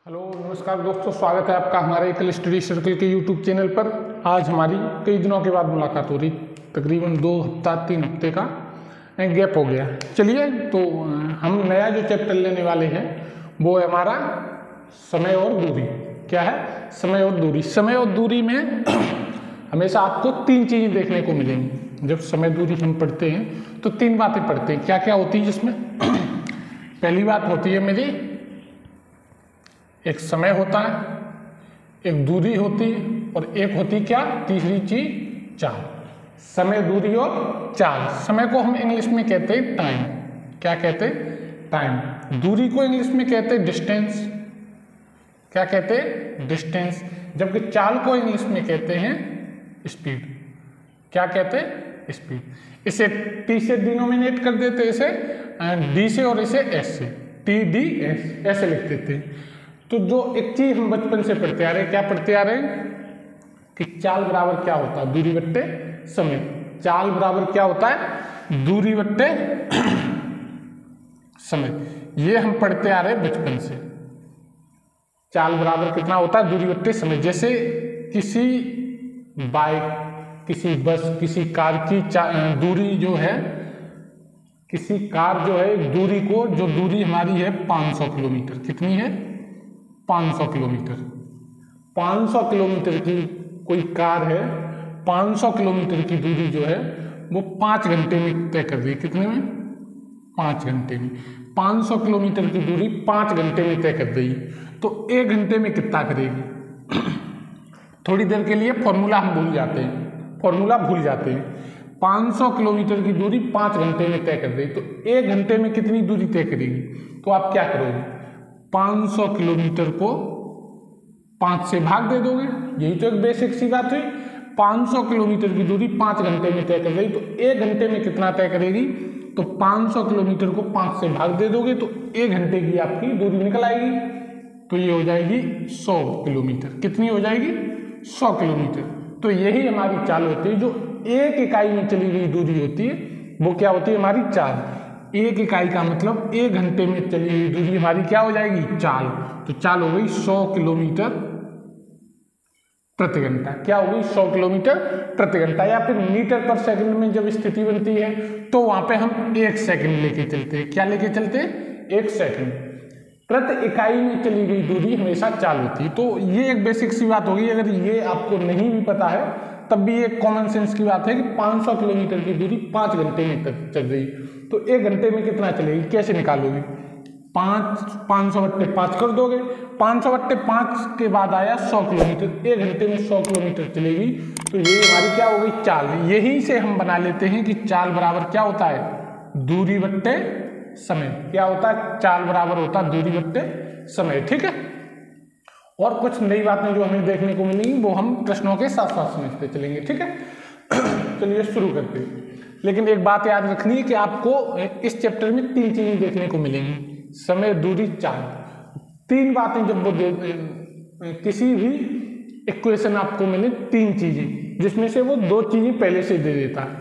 Hello नमस्कार दोस्तों, स्वागत है आपका हमारे एकल स्टडी सर्कल के यूट्यूब चैनल पर। आज हमारी कई दिनों के बाद मुलाकात हो रही, तकरीबन 2 हफ्ता 3 हफ्ते का गैप हो गया। चलिए तो हम नया जो चैप्टर लेने वाले हैं वो है हमारा समय और दूरी। क्या है? समय और दूरी। समय और दूरी में हमेशा आपको 3 चीज़ें देखने को मिलेंगी। जब समय दूरी हम पढ़ते हैं तो 3 बातें पढ़ते हैं। क्या क्या होती है जिसमें? पहली बात होती है मेरी, एक समय होता है, एक दूरी होती है और एक होती क्या? तीसरी चीज चाल। समय, दूरी और चाल। समय को हम इंग्लिश में कहते हैं टाइम। क्या कहते हैं? टाइम। दूरी को इंग्लिश में कहते हैं डिस्टेंस। क्या कहते हैं? डिस्टेंस। जबकि चाल को इंग्लिश में कहते हैं स्पीड। क्या कहते हैं? स्पीड। इसे टी से डिनोमिनेट कर देते, इसे डी से और इसे एस से, टी डी एस ऐसे लिख देते हैं। तो जो एक चीज हम बचपन से पढ़ते आ रहे हैं, क्या पढ़ते आ रहे हैं कि चाल बराबर क्या होता है? दूरी बट्टे समय। चाल बराबर क्या होता है? दूरी बट्टे समय। ये हम पढ़ते आ रहे हैं बचपन से। चाल बराबर कितना होता है? दूरी बट्टे समय। जैसे किसी बाइक, किसी बस, किसी कार की दूरी जो है, किसी कार जो है दूरी को, जो दूरी हमारी है 500 किलोमीटर। कितनी है? 500 किलोमीटर। 500 किलोमीटर की कोई कार है, 500 किलोमीटर की दूरी जो है वो 5 घंटे में तय कर दी। कितने में? 5 घंटे में। 500 किलोमीटर की दूरी 5 घंटे में तय कर दी तो 1 घंटे में कितना करेगी? थोड़ी देर के लिए फॉर्मूला हम भूल जाते हैं, फॉर्मूला भूल जाते हैं। 500 किलोमीटर की दूरी 5 घंटे में तय कर दी तो 1 घंटे में कितनी दूरी तय करेगी? तो आप क्या करोगे? 500 किलोमीटर को 5 से भाग दे दोगे। यही तो एक बेसिक सी बात है। 500 किलोमीटर की दूरी 5 घंटे में तय कर रही तो 1 घंटे में कितना तय करेगी? तो 500 किलोमीटर को 5 से भाग दे दोगे तो 1 घंटे की आपकी दूरी निकल आएगी। तो ये हो जाएगी 100 किलोमीटर। कितनी हो जाएगी? 100 किलोमीटर। तो यही हमारी चाल होती है। जो 1 इकाई में चली गई दूरी होती है वो क्या होती है? हमारी चाल। 1 इकाई का मतलब 1 घंटे में चली हुई दूरी हमारी क्या हो जाएगी? चाल। तो चाल हो गई 100 किलोमीटर प्रति घंटा। क्या हो गई? 100 किलोमीटर प्रति घंटा। या फिर मीटर पर सेकंड में जब स्थिति बनती है तो वहां पे हम 1 सेकंड लेके चलते हैं। क्या लेके चलते हैं? 1 सेकंड। प्रति इकाई में चली गई दूरी हमेशा चाल होती है। तो ये एक बेसिक सी बात होगी। अगर ये आपको नहीं भी पता है तब भी एक कॉमन सेंस की बात है कि 500 किलोमीटर की दूरी 5 घंटे में चल रही तो 1 घंटे में कितना चलेगी? कैसे निकालोगे? 500 बट्टे 5 कर दोगे। 500 बट्टे 5 के बाद आया 100 किलोमीटर। 1 घंटे में 100 किलोमीटर चलेगी तो ये हमारी क्या हो गई? चाल। यही से हम बना लेते हैं कि चाल बराबर क्या होता है? दूरी बट्टे समय। क्या होता है? चाल बराबर होता है दूरी बट्टे समय। ठीक है। और कुछ नई बातें जो हमें देखने को मिलेंगी वो हम प्रश्नों के साथ साथ समझते चलेंगे। ठीक है। चलिए शुरू करते हैं। लेकिन एक बात याद रखनी है कि आपको इस चैप्टर में 3 चीजें देखने को मिलेंगी: समय, दूरी, चाल। 3 बातें जब वो किसी भी इक्वेशन आपको मिले, 3 चीजें जिसमें से वो 2 चीजें पहले से दे देता है,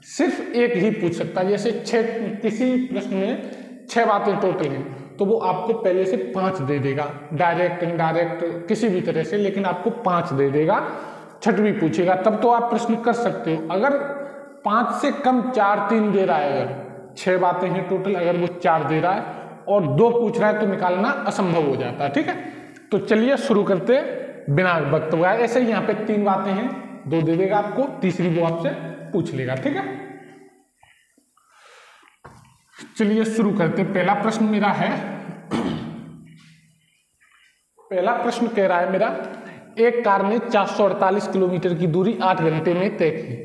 सिर्फ एक ही पूछ सकता है। जैसे 6 किसी प्रश्न में 6 बातें टोटल हैं तो वो आपको पहले से 5 दे देगा, डायरेक्ट इनडायरेक्ट किसी भी तरह से, लेकिन आपको 5 दे देगा। 6वीं पूछेगा तब तो आप प्रश्न कर सकते हो। अगर 5 से कम 4 3 दे रहा है, अगर 6 बातें हैं टोटल, अगर वो 4 दे रहा है और 2 पूछ रहा है तो निकालना असंभव हो जाता है। ठीक है। तो चलिए शुरू करते बिना वक्त लगाए। ऐसे ही यहाँ पे 3 बातें हैं, 2 दे देगा आपको, तीसरी वो आपसे पूछ लेगा। ठीक है। चलिए शुरू करते। पहला प्रश्न मेरा है, पहला प्रश्न कह रहा है मेरा, एक कार ने 448 किलोमीटर की दूरी 8 घंटे में तय की।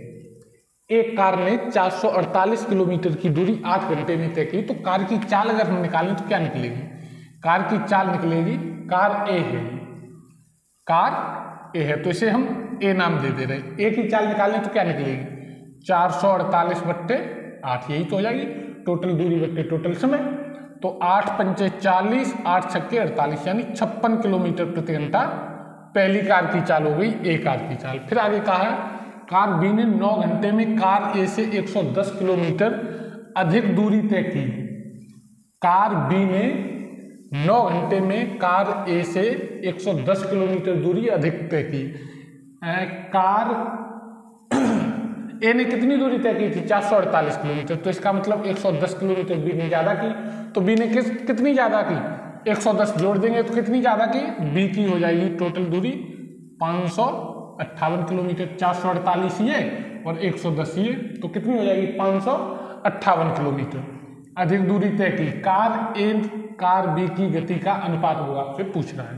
एक कार ने 448 किलोमीटर की दूरी 8 घंटे में तय की तो कार की चाल अगर हम निकालें तो क्या निकलेगी? कार की चाल निकलेगी, कार ए है, कार ए है तो इसे हम ए नाम दे दे रहे हैं। ए की चाल निकालें तो क्या निकलेगी? 448 बट्टे 8, यही तो हो जाएगी टोटल दूरी बट्टे टोटल समय। तो 8 पंचे 40, 8 छक्के 48, यानी 56 किलोमीटर प्रति घंटा पहली कार की चाल हो गई, ए कार की चाल। फिर आगे कहा है कार बी ने 9 घंटे में कार ए से 110 किलोमीटर अधिक दूरी तय की। कार बी ने 9 घंटे में कार ए से 110 किलोमीटर दूरी अधिक तय की। कार ए ने कितनी दूरी तय की थी? 448 किलोमीटर। तो इसका मतलब 110 किलोमीटर बी ने ज्यादा की, तो बी ने कितनी ज्यादा की? 110 जोड़ देंगे तो कितनी ज्यादा की? बी की हो जाएगी टोटल दूरी 558 किलोमीटर। 448 ये और 110 ये, तो कितनी हो जाएगी? 558 किलोमीटर अधिक दूरी तय की। कार ए कार बी की गति का अनुपात वो आपसे पूछ रहा है,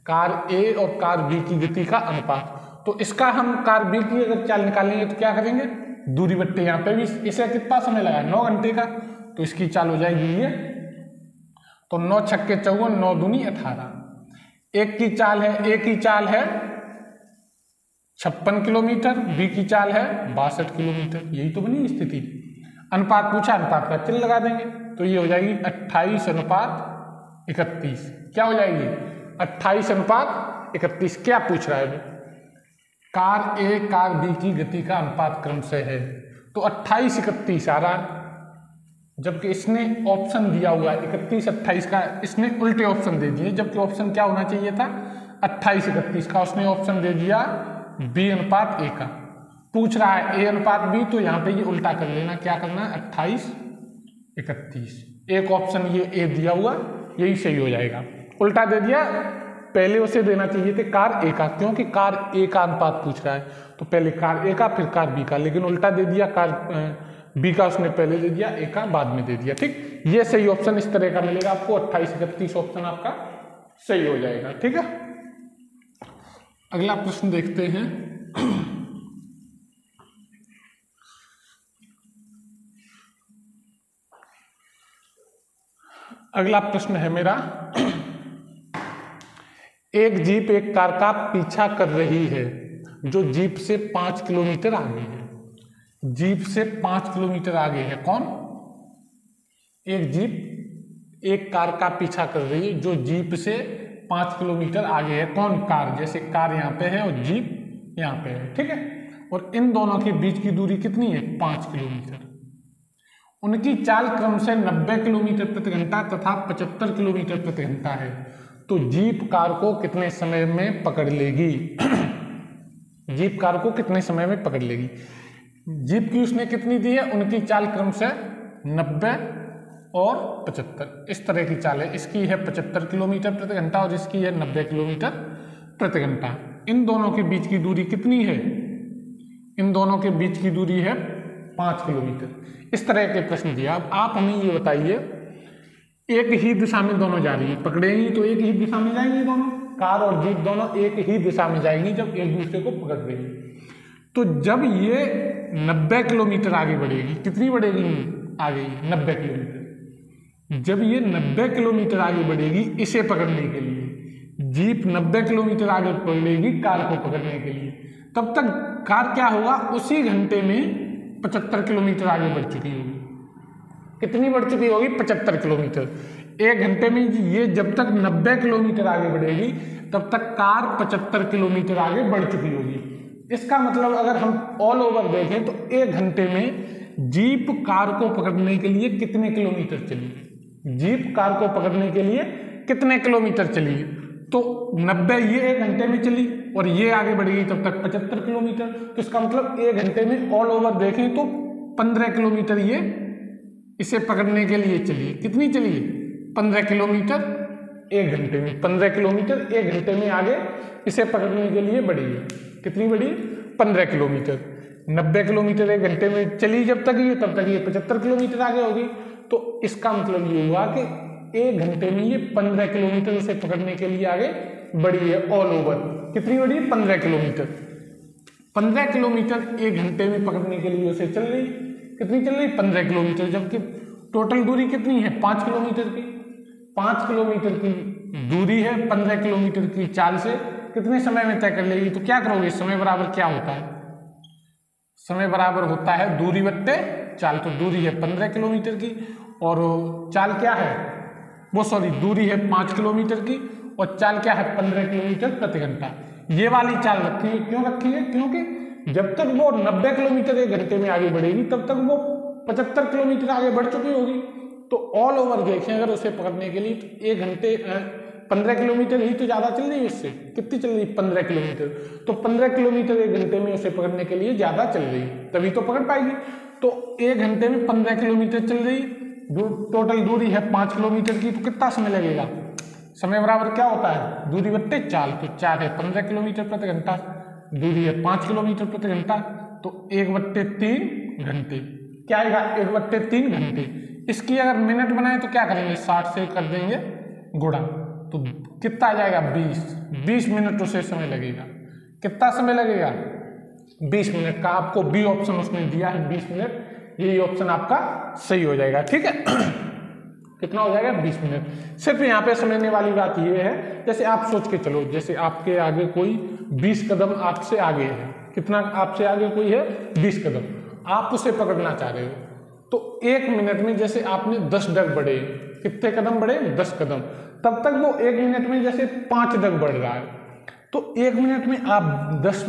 कार ए और कार बी की गति का अनुपात। तो इसका हम कार बी की अगर चाल निकालेंगे तो क्या करेंगे? दूरी बट्टे यहाँ पे भी, इसे कितना समय लगा? 9 घंटे का। तो इसकी चाल हो जाएगी ये, तो 9 छक्के 54, 9 दूनी 18। एक की चाल है, ए की चाल है 56 किलोमीटर, बी की चाल है 62 किलोमीटर। यही तो बनी स्थिति। अनुपात पूछा, अनुपात का चिन्ह लगा देंगे, तो ये हो जाएगी 28:31। क्या हो जाएगी? 28:31। क्या पूछ रहा है? कार ए कार बी की गति का अनुपात क्रम से है, तो 28:31 आ रहा है। जबकि इसने ऑप्शन दिया हुआ है 31-28 का, इसने उल्टे ऑप्शन दे दिए, जबकि ऑप्शन क्या होना चाहिए था? 28-31 का। उसने ऑप्शन दे दिया बी अनुपात ए का। पूछ रहा है ए अनुपात बी, तो यहाँ पे ये उल्टा कर लेना। क्या करना है? 28-31। एक ऑप्शन ये ए दिया हुआ, यही सही हो जाएगा। उल्टा दे दिया, पहले उसे देना चाहिए थे कार ए का, क्योंकि कार ए का अनुपात पूछ रहा है, तो पहले कार ए का फिर कार बी का। लेकिन उल्टा दे दिया, कार बी का उसने पहले दे दिया, ए का बाद में दे दिया। ठीक, ये सही ऑप्शन इस तरह का मिलेगा आपको। 28-31 ऑप्शन आपका सही हो जाएगा। ठीक है, अगला प्रश्न देखते हैं। अगला प्रश्न है मेरा, एक जीप एक कार का पीछा कर रही है जो जीप से 5 किलोमीटर आगे है। जीप से 5 किलोमीटर आगे है कौन? एक जीप एक कार का पीछा कर रही है जो जीप से 5 किलोमीटर आगे है। कौन? कार। जैसे कार यहाँ पे है और जीप यहाँ पे है। ठीक है, और इन दोनों के बीच की दूरी कितनी है? 5 किलोमीटर। उनकी चाल क्रम से 90 किलोमीटर प्रति घंटा तथा 75 किलोमीटर प्रति घंटा है, तो जीप कार को कितने समय में पकड़ लेगी? जीप कार को कितने समय में पकड़ लेगी? जीप की उसने कितनी दी है? उनकी चाल क्रम से 90 और 75, इस तरह की चाल है। इसकी है 75 किलोमीटर प्रति घंटा और इसकी है 90 किलोमीटर प्रति घंटा। इन दोनों के बीच की दूरी कितनी है? इन दोनों के बीच की दूरी है 5 किलोमीटर। इस तरह के प्रश्न दिया। अब आप हमें ये बताइए, एक ही दिशा में दोनों जा रही है, पकड़ेंगी तो एक ही दिशा में जाएंगी दोनों, कार और जीप दोनों एक ही दिशा में जाएंगी जब एक दूसरे को पकड़ रही है। तो जब ये 90 किलोमीटर आगे बढ़ेगी, कितनी बढ़ेगी आगे? 90 किलोमीटर। जब ये 90 किलोमीटर आगे बढ़ेगी इसे पकड़ने के लिए, जीप 90 किलोमीटर आगे बढ़ेगी कार को पकड़ने के लिए, तब तक कार क्या होगा? उसी घंटे में 75 किलोमीटर आगे बढ़ चुकी होगी। कितनी बढ़ चुकी होगी? 75 किलोमीटर। एक घंटे में ये जब तक 90 किलोमीटर आगे बढ़ेगी तब तक कार 75 किलोमीटर आगे बढ़ चुकी होगी। इसका मतलब अगर हम ऑल ओवर देखें तो एक घंटे में जीप कार को पकड़ने के लिए कितने किलोमीटर चली? जीप कार को पकड़ने के लिए कितने किलोमीटर चली? तो 90 ये एक घंटे में चली और ये आगे बढ़ेगी तब तक 75 किलोमीटर। तो इसका मतलब एक घंटे में ऑल ओवर देखें तो 15 किलोमीटर ये इसे पकड़ने के लिए चली। कितनी चली? 15 किलोमीटर एक घंटे में। 15 किलोमीटर एक घंटे में आगे इसे पकड़ने के लिए बढ़ी है। कितनी बढ़ी? 15 किलोमीटर। 90 किलोमीटर एक घंटे में चली जब तक ये, तब तक ये 75 किलोमीटर आगे होगी। तो इसका मतलब ये हुआ कि एक घंटे में ये 15 किलोमीटर इसे पकड़ने के लिए आगे बढ़ी है ऑल ओवर। कितनी बढ़ी? 15 किलोमीटर। 15 किलोमीटर एक घंटे में पकड़ने के लिए उसे चल रही। कितनी चल रही? 15 किलोमीटर। जबकि टोटल दूरी कितनी है? 5 किलोमीटर की। 5 किलोमीटर की दूरी है, 15 किलोमीटर की चाल से कितने समय में तय कर लेगी? तो क्या करोगे? समय बराबर क्या होता है? समय बराबर होता है दूरी बट्टे चाल। तो दूरी है 15 किलोमीटर की और चाल क्या है? वो सॉरी दूरी है 5 किलोमीटर की और चाल क्या है? 15 किलोमीटर प्रति घंटा। ये वाली चाल रखी है। क्यों रखी है? क्योंकि जब तक वो 90 किलोमीटर एक घंटे में आगे बढ़ेगी तब तक वो 75 किलोमीटर आगे बढ़ चुकी होगी। तो ऑल ओवर देखें अगर उसे पकड़ने के लिए तो 1 घंटे 15 किलोमीटर ही तो ज़्यादा चल रही है इससे। कितनी चल रही है? 15 किलोमीटर। तो 15 किलोमीटर 1 घंटे में उसे पकड़ने के लिए ज़्यादा चल रही है, तभी तो पकड़ पाएगी। तो 1 घंटे में 15 किलोमीटर चल रही, टोटल दूरी है 5 किलोमीटर की, तो कितना समय लगेगा? समय बराबर क्या होता है? दूरी बट्टे चाल। तो 4 है 15 किलोमीटर प्रति घंटा, दूरी है 5 किलोमीटर प्रति घंटा, तो 1/3 घंटे। क्या आएगा? 1/3 घंटे। इसकी अगर मिनट बनाए तो क्या करेंगे? 60 से कर देंगे गुणा, तो कितना आ जाएगा? 20 मिनट उसे समय लगेगा। कितना समय लगेगा? 20 मिनट का। आपको बी ऑप्शन उसने दिया है 20 मिनट, यही ऑप्शन आपका सही हो जाएगा। ठीक है, कितना हो जाएगा? 20 मिनट। सिर्फ यहाँ पे समझने वाली बात ये है, जैसे आप सोच के चलो, जैसे आपके आगे कोई 20 कदम आपसे आगे है। कितना आपसे आगे कोई है? 20 कदम। आप उसे पकड़ना चाह रहे हो, तो 1 मिनट में जैसे आपने 10 डग बढ़े, कितने कदम बढ़े? 10 कदम। तब तक वो 1 मिनट में जैसे 5 डग बढ़ रहा है, तो 1 मिनट में आप 10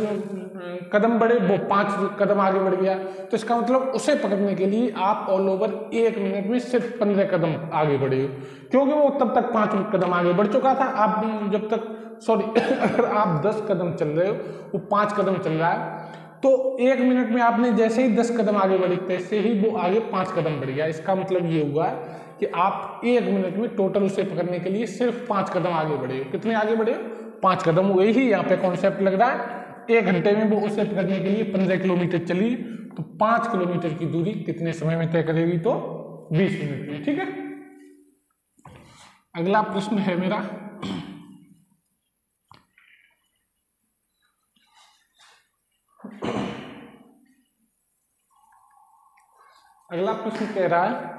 कदम बढ़े, वो 5 कदम आगे बढ़ गया। तो इसका मतलब उसे पकड़ने के लिए आप ऑल ओवर 1 मिनट में सिर्फ 15 कदम आगे बढ़े हो, क्योंकि वो तब तक 5 कदम आगे बढ़ चुका था। आप जब तक अगर आप 10 कदम चल रहे हो, वो 5 कदम चल रहा है, तो 1 मिनट में आपने जैसे ही 10 कदम आगे बढ़े, तैसे ही वो आगे 5 कदम बढ़ गया। इसका मतलब ये हुआ कि आप 1 मिनट में टोटल उसे पकड़ने के लिए सिर्फ 5 कदम आगे बढ़े हो। कितने आगे बढ़े हो? 5 कदम। वही ही यहाँ पे कॉन्सेप्ट लग रहा है। 1 घंटे में वो उसे पकड़ने के लिए 15 किलोमीटर चली, तो 5 किलोमीटर की दूरी कितने समय में तय करेगी? तो 20 मिनट में। ठीक है, अगला प्रश्न है मेरा, अगला प्रश्न कह रहा है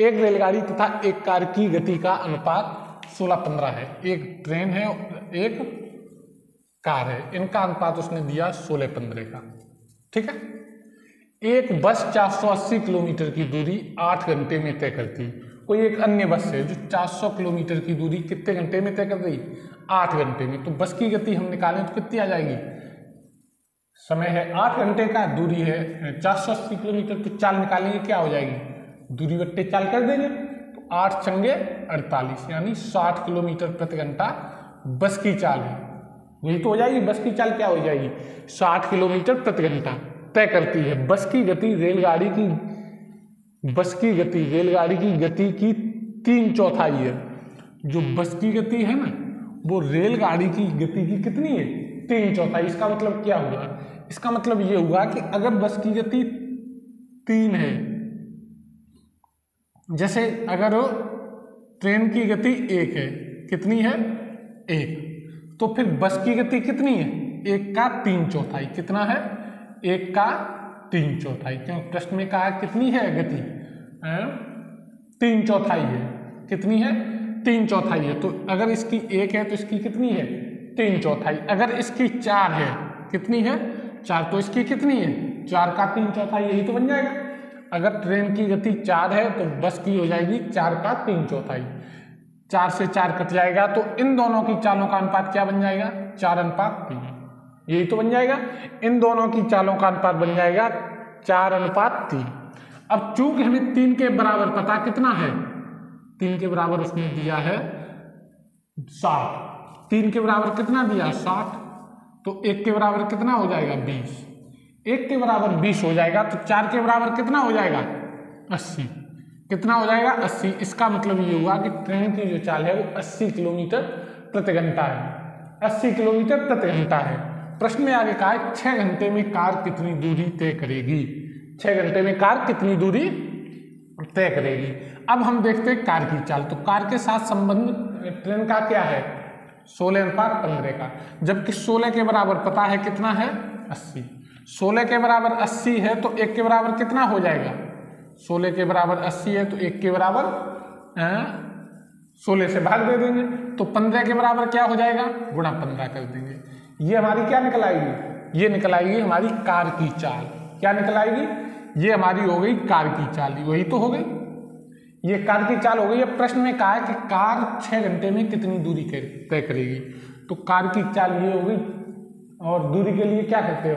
एक रेलगाड़ी तथा एक कार की गति का अनुपात 16:15 है। एक ट्रेन है, एक कार है, इनका अनुपात उसने दिया 16:15 का। ठीक है, एक बस 480 किलोमीटर की दूरी 8 घंटे में तय करती। कोई एक अन्य बस है जो 400 किलोमीटर की दूरी कितने घंटे में तय कर रही? 8 घंटे में। तो बस की गति हम निकालें तो कितनी आ जाएगी? समय है 8 घंटे का, दूरी है 480 किलोमीटर, तो चाल निकालेंगे, क्या हो जाएगी? दूरी बट्टे चाल कर देंगे, तो 8 छंगे 48, यानी 60 किलोमीटर प्रति घंटा बस की चाल है। वही तो हो जाएगी, बस की चाल क्या हो जाएगी? 60 किलोमीटर प्रति घंटा तय करती है। बस की गति रेलगाड़ी की गति की 3/4 है। जो बस की गति है ना, वो रेलगाड़ी की गति की कितनी है? 3/4। इसका मतलब क्या हुआ? इसका मतलब ये हुआ कि अगर बस की गति 3 है, जैसे अगर ट्रेन की गति 1 है, कितनी है? 1, तो फिर बस की गति कितनी है? 1 का 3/4। कितना है? 1 का 3/4। क्यों? प्रश्न में कहा कितनी है गति? 3/4 है। कितनी है? 3/4 है। तो अगर इसकी 1 है तो इसकी कितनी है? 3/4। अगर इसकी 4 है, कितनी है? 4, तो इसकी कितनी है? 4 का 3/4, यही तो बन जाएगा। अगर ट्रेन की गति 4 है तो बस की हो जाएगी 4 का 3/4। 4 से 4 कट जाएगा, तो इन दोनों की चालों का अनुपात क्या बन जाएगा? 4:3, यही तो बन जाएगा। इन दोनों की चालों का अनुपात बन जाएगा 4:3। अब चूंकि हमें 3 के बराबर पता कितना है, 3 के बराबर उसने दिया है 60। 3 के बराबर कितना दिया? 60। तो 1 के बराबर कितना हो जाएगा? 20। 1 के बराबर 20 हो जाएगा, तो 4 के बराबर कितना हो जाएगा? 80। कितना हो जाएगा? 80। इसका मतलब ये हुआ कि ट्रेन की जो चाल है वो 80 किलोमीटर प्रति घंटा है। 80 किलोमीटर प्रति घंटा है। प्रश्न में आगे कहा है 6 घंटे में कार कितनी दूरी तय करेगी? 6 घंटे में कार कितनी दूरी तय करेगी? अब हम देखते हैं कार की चाल। तो कार के साथ संबंध ट्रेन का क्या है? 16:15 का। जबकि 16 के बराबर पता है कितना है? 80। 16 के बराबर 80 है, तो 1 के बराबर कितना हो जाएगा? 16 के बराबर 80 है, तो 1 के बराबर 16 से भाग दे देंगे, तो 15 के बराबर क्या हो जाएगा? गुणा 15 कर देंगे। ये हमारी क्या निकल आएगी? ये निकल आएगी हमारी कार की चाल। क्या निकल आएगी? ये हमारी हो गई कार की चाल। वही तो हो गई, ये कार की चाल हो गई। अब प्रश्न में कहा है कि कार 6 घंटे में कितनी दूरी तय करेगी? तो कार की चाल ये हो गई, और दूरी के लिए क्या करते हो?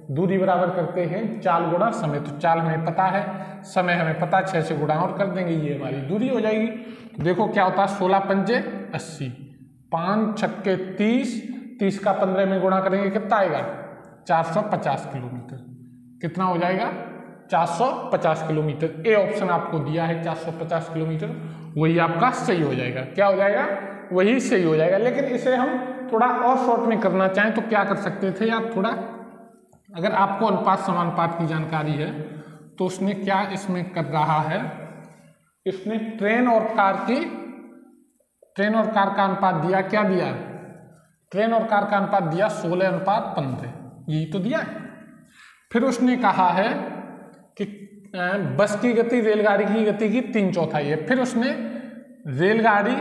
दूरी बराबर करते हैं चाल गुणा समय। तो चाल हमें पता है, समय हमें पता, 6 से गुणा और कर देंगे, ये हमारी दूरी हो जाएगी। तो देखो क्या होता है, 16 पंजे 80, 5 छक्के 30, 30 का 15 में गुणा करेंगे कितना आएगा, 450 किलोमीटर। कितना हो जाएगा, 450 किलोमीटर। ए ऑप्शन आपको दिया है 450 किलोमीटर, वही आपका सही हो जाएगा। क्या हो जाएगा, वही सही हो जाएगा। लेकिन इसे हम थोड़ा और शॉर्ट में करना चाहें तो क्या कर सकते थे यार, थोड़ा अगर आपको अनुपात समानुपात की जानकारी है तो उसने क्या इसमें कर रहा है, इसने ट्रेन और कार का अनुपात दिया, क्या दिया, ट्रेन और कार का अनुपात दिया 16:15, यही तो दिया है। फिर उसने कहा है कि बस की गति रेलगाड़ी की गति की 3/4 है। फिर उसने रेलगाड़ी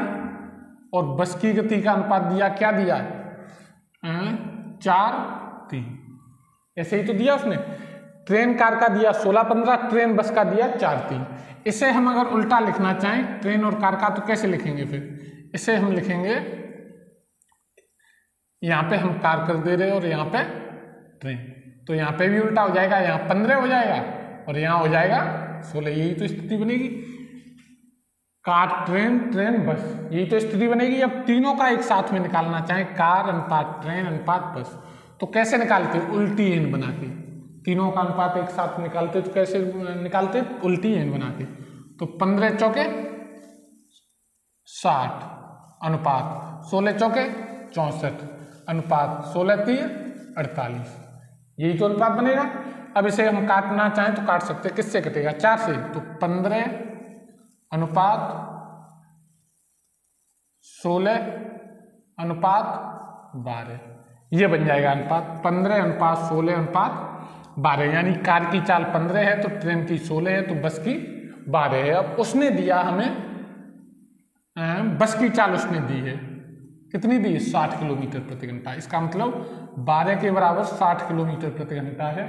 और बस की गति का अनुपात दिया, क्या दिया, 4:3, ऐसे ही तो दिया उसने। ट्रेन कार का दिया 16:15, ट्रेन बस का दिया 4:3। इसे हम अगर उल्टा लिखना चाहें ट्रेन और कार का तो कैसे लिखेंगे, फिर इसे हम लिखेंगे, यहाँ पे हम कार कर दे रहे और यहाँ पे ट्रेन, तो यहाँ पे भी उल्टा हो जाएगा, यहाँ 15 हो जाएगा और यहाँ हो जाएगा 16, यही तो स्थिति बनेगी। कार ट्रेन, ट्रेन बस, यही तो स्थिति बनेगी। अब तीनों का एक साथ में निकालना चाहें, कार अनुपात ट्रेन अनुपात बस, तो कैसे निकालते, उल्टी एन बना के। तीनों का अनुपात एक साथ निकालते तो कैसे निकालते, उल्टी एन बना के। तो 15 चौके 60 अनुपात 16 चौके 64 अनुपात 16 3 48, यही तो अनुपात बनेगा। अब इसे हम काटना चाहें तो काट सकते हैं, किससे कटेगा, 4 से। तो 15 अनुपात 16 अनुपात 12, ये बन जाएगा अनुपात। 15 अनुपात 16 अनुपात 12, यानी कार की चाल 15 है तो ट्रेन की 16 है तो बस की 12 है। अब उसने दिया हमें बस की चाल उसने दी है, कितनी दी, 60 किलोमीटर प्रति घंटा। इसका मतलब 12 के बराबर 60 किलोमीटर प्रति घंटा है।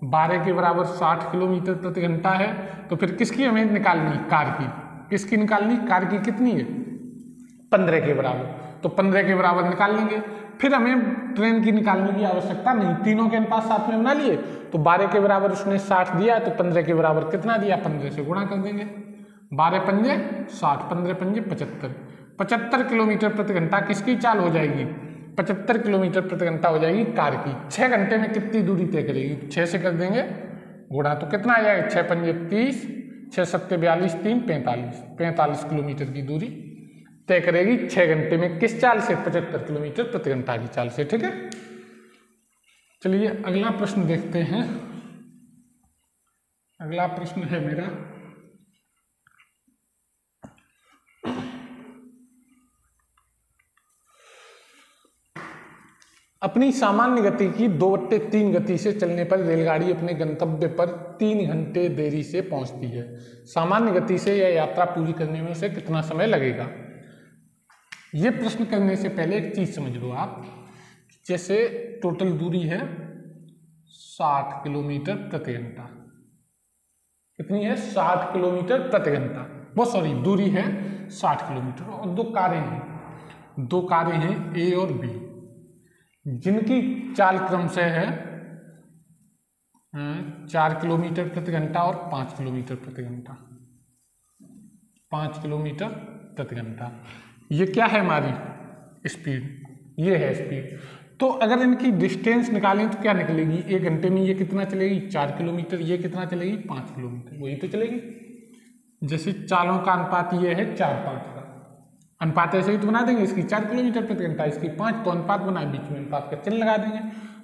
12 के बराबर 60 किलोमीटर प्रति घंटा है, तो फिर किसकी हमें निकालनी, कार की। किसकी निकालनी, कार की कितनी है, 15 के बराबर, तो 15 के बराबर निकाल लेंगे। फिर हमें ट्रेन की निकालने की आवश्यकता नहीं, तीनों के अनुपात साथ में बना लिए। तो 12 के बराबर उसने 60 दिया है तो 15 के बराबर कितना दिया, 15 से गुणा कर देंगे। 12 पंजे 60, 15 पंजे 75, 75 किलोमीटर प्रति घंटा किसकी चाल हो जाएगी, 75 किलोमीटर प्रति घंटा हो जाएगी कार की। 6 घंटे में कितनी दूरी तय करेगी, 6 से कर देंगे गुणा, तो कितना आ जाएगा, 6 पंजे 30, 6 सत्ते 42, 3 45, 45 किलोमीटर की दूरी तय करेगी 6 घंटे में। किस चाल से, 75 किलोमीटर प्रति घंटा की चाल से। ठीक है, चलिए अगला प्रश्न देखते हैं। अगला प्रश्न है मेरा, अपनी सामान्य गति की 2/3 गति से चलने पर रेलगाड़ी अपने गंतव्य पर 3 घंटे देरी से पहुंचती है। सामान्य गति से यह यात्रा पूरी करने में उसे कितना समय लगेगा। ये प्रश्न करने से पहले एक चीज समझ लो आप, जैसे टोटल दूरी है 60 किलोमीटर प्रति घंटा, कितनी है, 60 किलोमीटर प्रति घंटा, वो सॉरी दूरी है 60 किलोमीटर, और दो कारें हैं ए और बी, जिनकी चाल क्रम से है 4 किलोमीटर प्रति घंटा और 5 किलोमीटर प्रति घंटा, 5 किलोमीटर प्रति घंटा। ये क्या है हमारी स्पीड, ये है स्पीड। तो अगर इनकी डिस्टेंस निकालें तो क्या निकलेगी, 1 घंटे में ये कितना चलेगी, 4 किलोमीटर, ये कितना चलेगी, 5 किलोमीटर, वही तो चलेगी। जैसे चालों का अनुपात ये है 4-5 का, अनुपात ऐसे ही तो बना देंगे, इसकी 4 किलोमीटर प्रति घंटा, इसकी 5, तो अनुपात बनाए, बीच में अनुपात का चिन्ह लगा देंगे,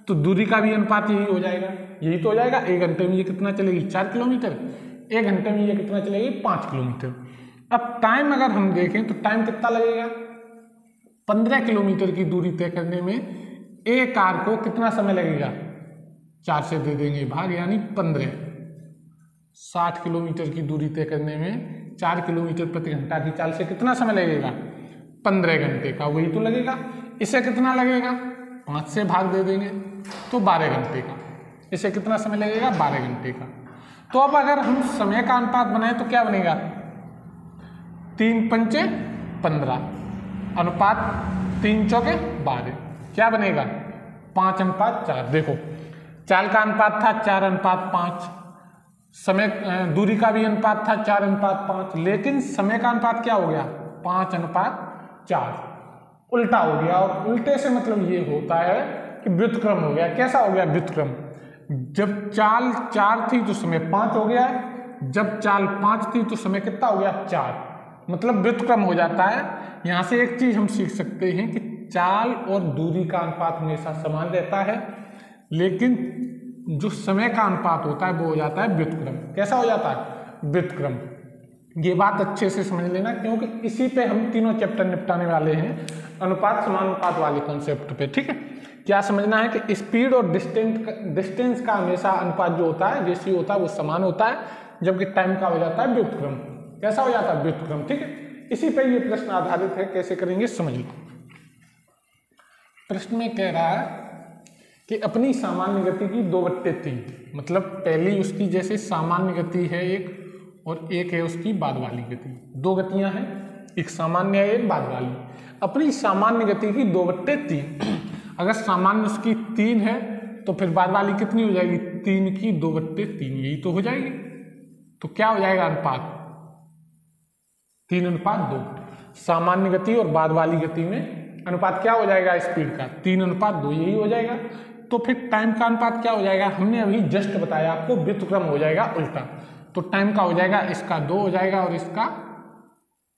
तो दूरी का भी अनुपात यही हो जाएगा, यही तो हो जाएगा। 1 घंटे में ये कितना चलेगी, 4 किलोमीटर, 1 घंटे में ये कितना चलेगी, 5 किलोमीटर। अब टाइम अगर हम देखें तो टाइम कितना लगेगा, 15 किलोमीटर की दूरी तय करने में एक कार को कितना समय लगेगा, 4 से दे देंगे भाग, यानी 15। 60 किलोमीटर की दूरी तय करने में 4 किलोमीटर प्रति घंटा की चाल से कितना समय लगेगा, 15 घंटे का, वही तो लगेगा। इसे कितना लगेगा, 5 से भाग दे देंगे तो 12 घंटे का। इसे कितना समय लगेगा, 12 घंटे का। तो अब अगर हम समय का अनुपात बनाए तो क्या बनेगा, 3 पंचे 15 अनुपात 3 चौके 12, क्या बनेगा, 5:4। देखो चाल का अनुपात था 4:5, समय दूरी का भी अनुपात था 4:5, लेकिन समय का अनुपात क्या हो गया 5:4, उल्टा हो गया। और उल्टे से मतलब ये होता है कि व्युत्क्रम हो गया। कैसा हो गया व्युत्क्रम? जब चाल 4 थी तो समय 5 हो गया, जब चाल 5 थी तो समय कितना हो गया 4, मतलब व्युत्क्रम हो जाता है। यहाँ से एक चीज हम सीख सकते हैं कि चाल और दूरी का अनुपात हमेशा समान रहता है, लेकिन जो समय का अनुपात होता है वो हो जाता है व्युत्क्रम। कैसा हो जाता है? व्युत्क्रम। ये बात अच्छे से समझ लेना, क्योंकि इसी पे हम तीनों चैप्टर निपटाने वाले हैं, अनुपात समानुपात वाले कॉन्सेप्ट पे। ठीक है, क्या समझना है कि स्पीड और डिस्टेंस का हमेशा अनुपात जो होता है, रेशियो होता है, वो समान होता है, जबकि टाइम का हो जाता है व्युत्क्रम। कैसा हो जाता है? व्युत्क्रम। ठीक है, इसी पे ये प्रश्न आधारित है। कैसे करेंगे समझ लो। प्रश्न में कह रहा है कि अपनी सामान्य गति की 2/3, मतलब पहली उसकी जैसे सामान्य गति है एक, और एक है उसकी बाद वाली गति। दो गतियां हैं, एक सामान्य है एक बाद वाली। अपनी सामान्य गति की 2/3, अगर सामान्य उसकी 3 है तो फिर बाद वाली कितनी हो जाएगी? 3 की 2/3, यही तो हो जाएगी। तो क्या हो जाएगा अनुपात? 3:2। सामान्य गति और बाद वाली गति में अनुपात क्या हो जाएगा स्पीड का? 3:2, यही हो जाएगा। तो फिर टाइम का अनुपात क्या हो जाएगा? हमने अभी जस्ट बताया आपको, व्युत्क्रम हो जाएगा उल्टा। तो टाइम का हो जाएगा इसका 2 हो जाएगा और इसका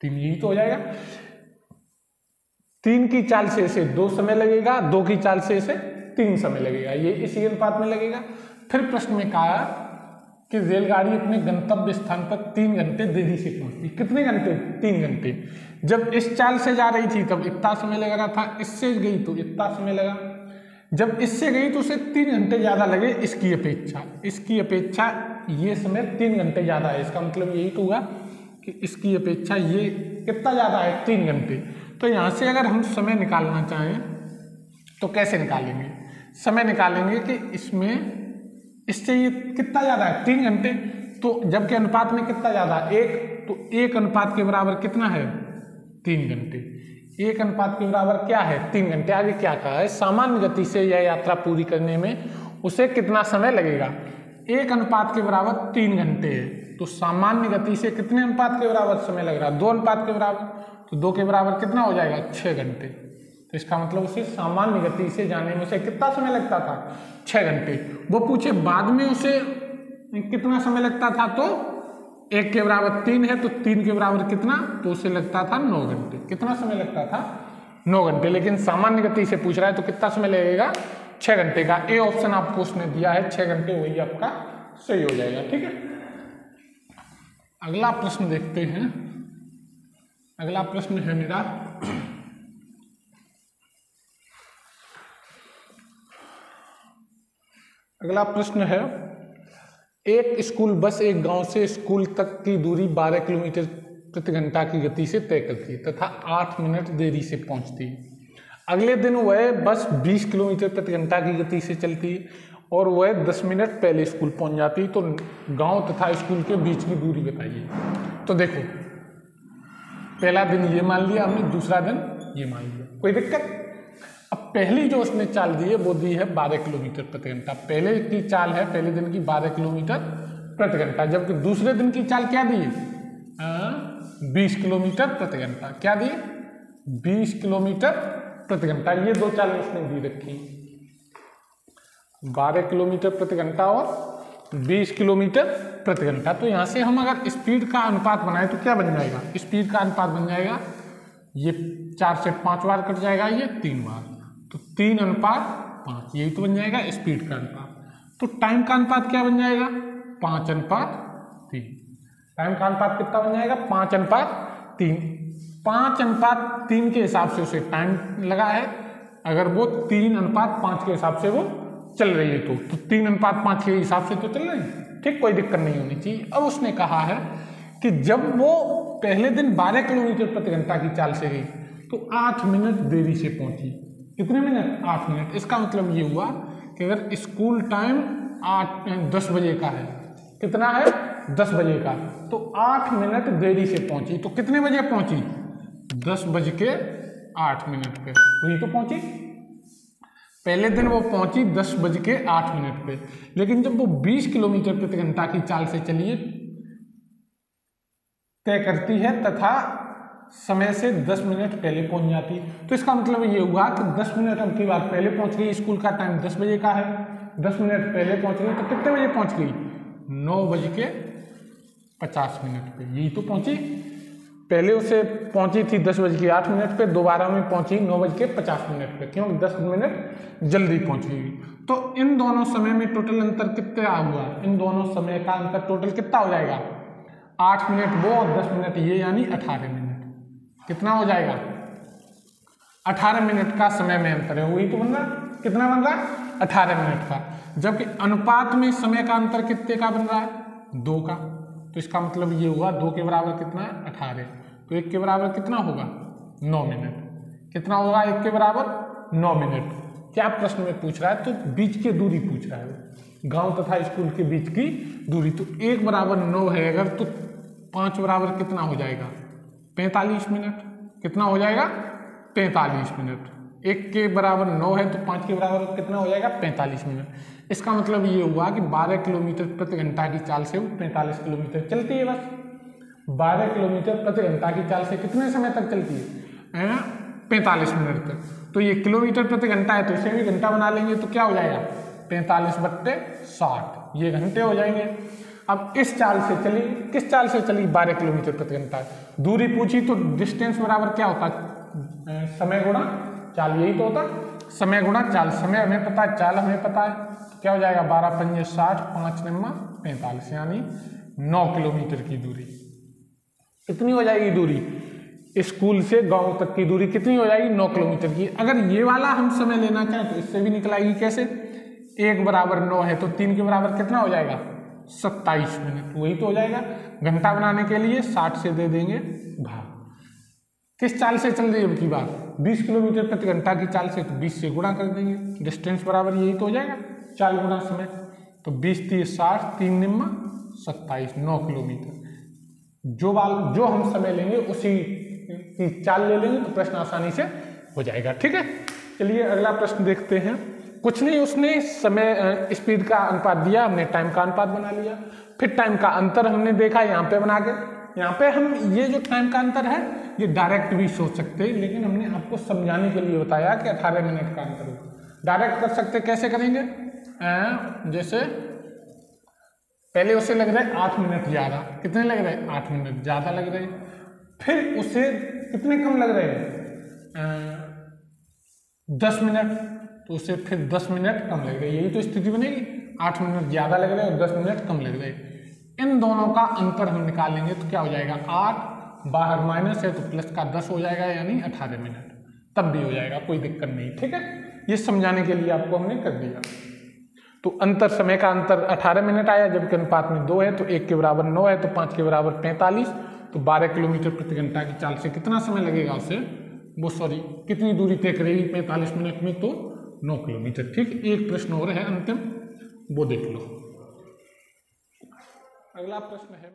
3, यही तो हो जाएगा। 3 की चाल से इसे 2 समय लगेगा, 2 की चाल से इसे 3 समय लगेगा, ये इसी अनुपात में लगेगा। फिर प्रश्न में कहा कि रेलगाड़ी अपने गंतव्य स्थान पर 3 घंटे देरी से पहुंचती। कितने घंटे? 3 घंटे। जब इस चाल से जा रही थी तब इतना समय लग रहा था, इससे गई तो इतना समय लगा, जब इससे गई तो उसे 3 घंटे ज्यादा लगे इसकी अपेक्षा। इसकी अपेक्षा ये समय 3 घंटे ज्यादा है, इसका मतलब यही तो हुआ कि इसकी अपेक्षा ये कितना ज्यादा है? 3 घंटे। तो यहाँ से अगर हम समय निकालना चाहें तो कैसे निकालेंगे? समय निकालेंगे कि इसमें इससे ये कितना ज्यादा है? 3 घंटे। तो जबकि अनुपात में कितना ज्यादा? 1, तो 1 अनुपात के बराबर कितना है? 3 घंटे। 1 अनुपात के बराबर क्या है? 3 घंटे। आगे क्या कहा है? सामान्य गति से यह यात्रा पूरी करने में उसे कितना समय लगेगा? 1 अनुपात के बराबर 3 घंटे है, तो सामान्य गति से कितने अनुपात के बराबर समय लग रहा है? 2 अनुपात के बराबर। तो 2 के बराबर कितना हो जाएगा? 6 घंटे। तो इसका मतलब उसे सामान्य गति से जाने में उसे कितना समय लगता था? 6 घंटे। वो पूछे बाद में उसे कितना समय लगता था, तो 1 के बराबर 3 है, तो 3 के बराबर कितना? तो उसे लगता था 9 घंटे। कितना समय लगता था? 9 घंटे। लेकिन सामान्य गति से पूछ रहा है तो कितना समय लगेगा? 6 घंटे का। ए ऑप्शन आपको उसने दिया है 6 घंटे, वही आपका सही हो जाएगा। ठीक है, अगला प्रश्न देखते हैं। अगला प्रश्न है मेरा, अगला प्रश्न है, एक स्कूल बस एक गांव से स्कूल तक की दूरी 12 किलोमीटर प्रति घंटा की गति से तय करती है तथा 8 मिनट देरी से पहुंचती है। अगले दिन वह बस 20 किलोमीटर प्रति घंटा की गति से चलती और वह 10 मिनट पहले स्कूल पहुंच जाती। तो गांव तथा स्कूल के बीच की दूरी बताइए। तो देखो, पहला दिन ये मान लिया हमने, दूसरा दिन ये मान लिया, कोई दिक्कत? अब पहली जो उसने चाल दी है वो दी है 12 किलोमीटर प्रति घंटा। पहले की चाल है पहले दिन की 12 किलोमीटर प्रति घंटा, जबकि दूसरे दिन की चाल क्या दी है? 20 किलोमीटर प्रति घंटा। क्या दी? 20 किलोमीटर प्रति घंटा। ये दो चालें उसने दी रखी, 12 किलोमीटर प्रति घंटा और 20 किलोमीटर प्रति घंटा। तो यहाँ से हम अगर स्पीड का अनुपात बनाए तो क्या बन जाएगा? स्पीड का अनुपात बन जाएगा, ये 4 से 5 बार कट जाएगा, ये 3 बार, तो 3:5, यही तो बन जाएगा स्पीड का अनुपात। तो टाइम का अनुपात क्या बन जाएगा? 5:3। टाइम का अनुपात कितना बन जाएगा? 5:3। 5:3 के हिसाब से उसे टाइम लगा है, अगर वो 3:5 के हिसाब से वो चल रही है तो 3:5 के हिसाब से तो चल रही है। ठीक, कोई दिक्कत नहीं होनी चाहिए। अब उसने कहा है कि जब वो पहले दिन 12 किलोमीटर प्रति घंटा की चाल से गई तो 8 मिनट देरी से पहुंची। कितने मिनट? 8 मिनट। इसका मतलब ये हुआ कि अगर स्कूल टाइम 10 बजे का है, कितना है? 10 बजे का, तो 8 मिनट देरी से पहुंची। तो कितने बजे पहुंची? 10:08 पे, वही तो पहुंची। पहले दिन वो पहुंची 10:08 पे, लेकिन जब वो 20 किलोमीटर प्रति घंटा की चाल से चलिए तय करती है तथा समय से 10 मिनट पहले पहुंच जाती, तो इसका मतलब ये हुआ कि 10 मिनट अब की बार पहले पहुंच गई। स्कूल का टाइम 10 बजे का है, 10 मिनट पहले पहुंच गई, तो कितने बजे पहुंच गई? 9:50 पे। यही तो पहुंची, पहले उसे पहुंची थी 10:08 पे, दोबारा में पहुंची 9:50 पे, क्यों? 10 मिनट जल्दी पहुंच गई। तो इन दोनों समय में टोटल अंतर कितना हुआ? इन दोनों समय का अंतर टोटल कितना हो जाएगा? 8 मिनट वो और 10 मिनट ये, यानी 18 मिनट। कितना हो जाएगा? 18 मिनट का समय में अंतर है। वही तो बन रहा, कितना बन रहा है? 18 मिनट का। जबकि अनुपात में समय का अंतर कितने का बन रहा है? 2 का। तो इसका मतलब ये हुआ 2 के बराबर कितना है? 18। तो 1 के बराबर कितना होगा? 9 मिनट। कितना होगा 1 के बराबर? 9 मिनट। क्या प्रश्न में पूछ रहा है? तो बीच की दूरी पूछ रहा है, गांव तथा स्कूल के बीच की दूरी। तो 1 बराबर 9 है अगर, तो 5 बराबर कितना हो जाएगा? 45 मिनट। कितना हो जाएगा? 45 मिनट। 1 के बराबर 9 है तो 5 के बराबर कितना हो जाएगा? 45 मिनट। इसका मतलब ये हुआ कि 12 किलोमीटर प्रति घंटा की चाल से वो 45 किलोमीटर चलती है बस। 12 किलोमीटर प्रति घंटा की चाल से कितने समय तक चलती है? 45 मिनट तक। तो ये किलोमीटर प्रति घंटा है, तो इसे भी घंटा बना लेंगे, तो क्या हो जाएगा? 45/60, ये घंटे हो जाएंगे। अब इस चाल से चली, किस चाल से चली? 12 किलोमीटर प्रति घंटा। दूरी पूछी तो डिस्टेंस बराबर क्या होता? समय गुणा चाल, यही तो होता, समय गुणा चाल। समय हमें पता है, चाल हमें पता है, तो क्या हो जाएगा? 12 पंजे 60, 5 निम्मा 45, यानी 9 किलोमीटर की दूरी। कितनी हो जाएगी दूरी? स्कूल से गांव तक की दूरी कितनी हो जाएगी? 9 किलोमीटर की। अगर ये वाला हम समय लेना चाहें तो इससे भी निकलाएगी। कैसे? 1 बराबर 9 है तो 3 के बराबर कितना हो जाएगा? 27 मिनट। वही तो हो जाएगा। घंटा बनाने के लिए 60 से दे देंगे भाग। किस चाल से चल रही है अब की बात? 20 किलोमीटर प्रति घंटा की चाल से, तो 20 से गुणा कर देंगे। डिस्टेंस बराबर यही तो हो जाएगा, चाल गुणा समय। तो 20 × 60, 3 निम्मा 27, 9 किलोमीटर। जो हम समय लेंगे उसी की चाल ले लेंगे, तो प्रश्न आसानी से हो जाएगा। ठीक है, चलिए अगला प्रश्न देखते हैं। कुछ नहीं, उसने समय स्पीड का अनुपात दिया, हमने टाइम का अनुपात बना लिया। फिर टाइम का अंतर हमने देखा यहाँ पे बना के। यहाँ पे हम ये जो टाइम का अंतर है ये डायरेक्ट भी सोच सकते हैं, लेकिन हमने आपको समझाने के लिए बताया कि 18 मिनट का अंतर होगा। डायरेक्ट कर सकते, कैसे करेंगे? जैसे पहले उसे लग रहा है 8 मिनट ज़्यादा। कितने लग रहे हैं? 8 मिनट ज़्यादा लग रहे हैं। फिर उसे कितने कम लग रहे हैं? 10 मिनट। तो उसे फिर 10 मिनट कम लग रहे हैं। यही तो स्थिति बनेगी, 8 मिनट ज़्यादा लग रहे हैं और 10 मिनट कम लग रहे हैं। इन दोनों का अंतर हम निकालेंगे तो क्या हो जाएगा? 8 बाहर माइनस है तो प्लस का 10 हो जाएगा, यानी 18 मिनट। तब भी हो जाएगा, कोई दिक्कत नहीं। ठीक है, ये समझाने के लिए आपको हमने कर दिया। तो अंतर, समय का अंतर 18 मिनट आया, जबकि अनुपात में 2 है, तो 1 के बराबर 9 है, तो 5 के बराबर 45। तो 12 किलोमीटर प्रति घंटा की चाल से कितना समय लगेगा उसे? कितनी दूरी तय करेगी 45 मिनट में? तो 9 किलोमीटर। ठीक, एक प्रश्न और है अंतिम, वो देख लो। अगला प्रश्न है